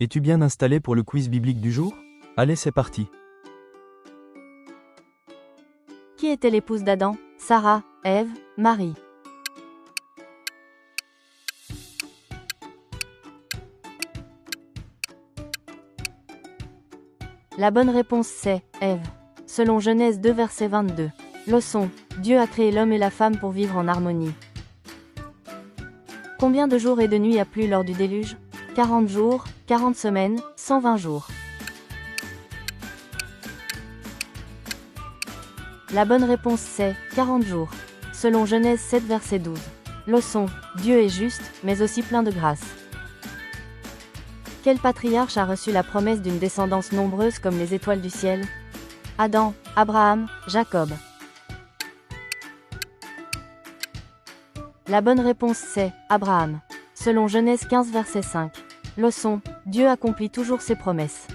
Es-tu bien installé pour le quiz biblique du jour? Allez, c'est parti. Qui était l'épouse d'Adam? Sarah, Ève, Marie. La bonne réponse c'est Ève. Selon Genèse 2 verset 22. Leçon: Dieu a créé l'homme et la femme pour vivre en harmonie. Combien de jours et de nuits a plu lors du déluge? 40 jours, 40 semaines, 120 jours. La bonne réponse c'est 40 jours. Selon Genèse 7 verset 12. Leçon: Dieu est juste, mais aussi plein de grâce. Quel patriarche a reçu la promesse d'une descendance nombreuse comme les étoiles du ciel? Adam, Abraham, Jacob. La bonne réponse c'est Abraham. Selon Genèse 15 verset 5. Leçon: Dieu accomplit toujours ses promesses.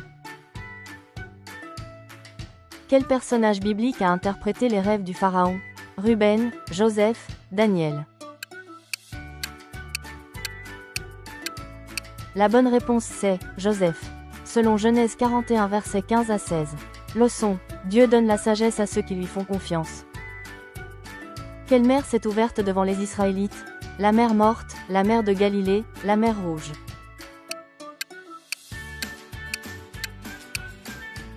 Quel personnage biblique a interprété les rêves du pharaon? Ruben, Joseph, Daniel. La bonne réponse c'est Joseph. Selon Genèse 41 versets 15 à 16. Leçon: Dieu donne la sagesse à ceux qui lui font confiance. Quelle mer s'est ouverte devant les Israélites? La mer Morte, la mer de Galilée, la mer Rouge.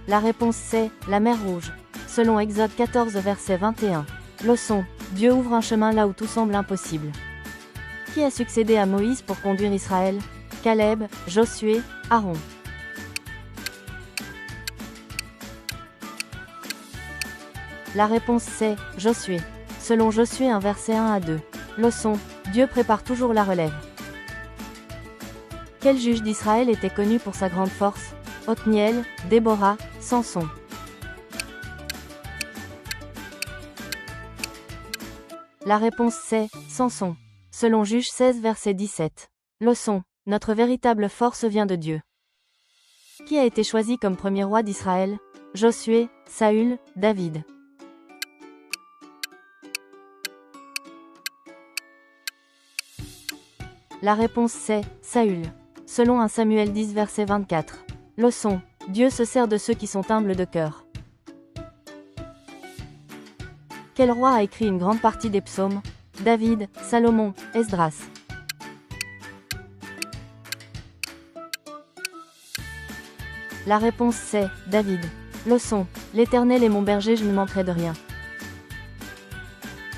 La réponse c'est la mer Rouge. Selon Exode 14 verset 21. Leçon: Dieu ouvre un chemin là où tout semble impossible. Qui a succédé à Moïse pour conduire Israël? Caleb, Josué, Aaron. La réponse c'est Josué. Selon Josué 1 verset 1 à 2. Leçon: Dieu prépare toujours la relève. Quel juge d'Israël était connu pour sa grande force? Othniel, Déborah, Samson. La réponse c'est Samson. Selon Juge 16 verset 17. Leçon: Notre véritable force vient de Dieu. Qui a été choisi comme premier roi d'Israël? Josué, Saül, David. La réponse c'est Saül. Selon 1 Samuel 10 verset 24. Leçon: Dieu se sert de ceux qui sont humbles de cœur. Quel roi a écrit une grande partie des psaumes? David, Salomon, Esdras. La réponse c'est David. Leçon: L'Éternel est mon berger, je ne manquerai de rien.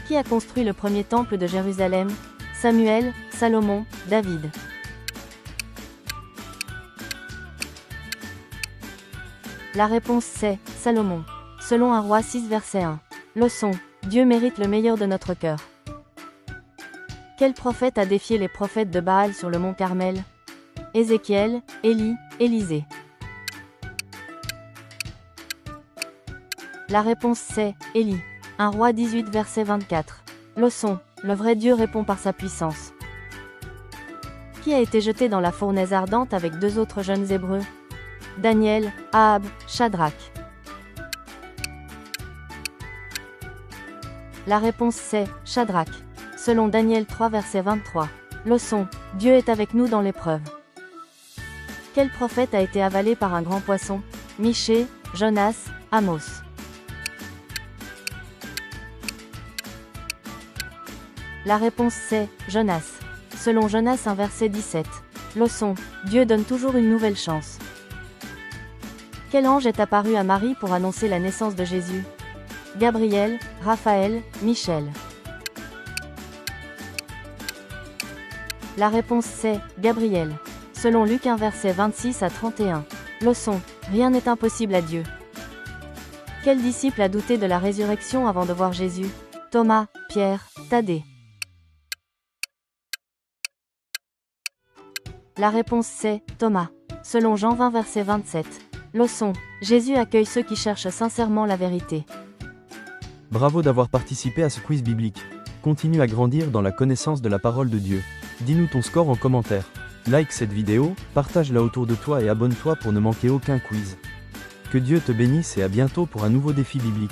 Qui a construit le premier temple de Jérusalem? Samuel, Salomon, David. La réponse c'est Salomon. Selon 1 Roi 6 verset 1. Leçon: Dieu mérite le meilleur de notre cœur. Quel prophète a défié les prophètes de Baal sur le mont Carmel? Ézéchiel, Élie, Élisée. La réponse c'est Élie. 1 Roi 18 verset 24. Leçon: Le vrai Dieu répond par sa puissance. Qui a été jeté dans la fournaise ardente avec deux autres jeunes Hébreux? Daniel, Ahab, Shadrach. La réponse c'est Shadrach. Selon Daniel 3 verset 23. Leçon: Dieu est avec nous dans l'épreuve. Quel prophète a été avalé par un grand poisson? Michée, Jonas, Amos. La réponse c'est Jonas. Selon Jonas 1 verset 17. Leçon: Dieu donne toujours une nouvelle chance. Quel ange est apparu à Marie pour annoncer la naissance de Jésus? Gabriel, Raphaël, Michel. La réponse c'est Gabriel. Selon Luc 1 verset 26 à 31. Leçon: Rien n'est impossible à Dieu. Quel disciple a douté de la résurrection avant de voir Jésus? Thomas, Pierre, Thaddée. La réponse c'est Thomas. Selon Jean 20 verset 27. Leçon: Jésus accueille ceux qui cherchent sincèrement la vérité. Bravo d'avoir participé à ce quiz biblique. Continue à grandir dans la connaissance de la parole de Dieu. Dis-nous ton score en commentaire. Like cette vidéo, partage-la autour de toi et abonne-toi pour ne manquer aucun quiz. Que Dieu te bénisse et à bientôt pour un nouveau défi biblique.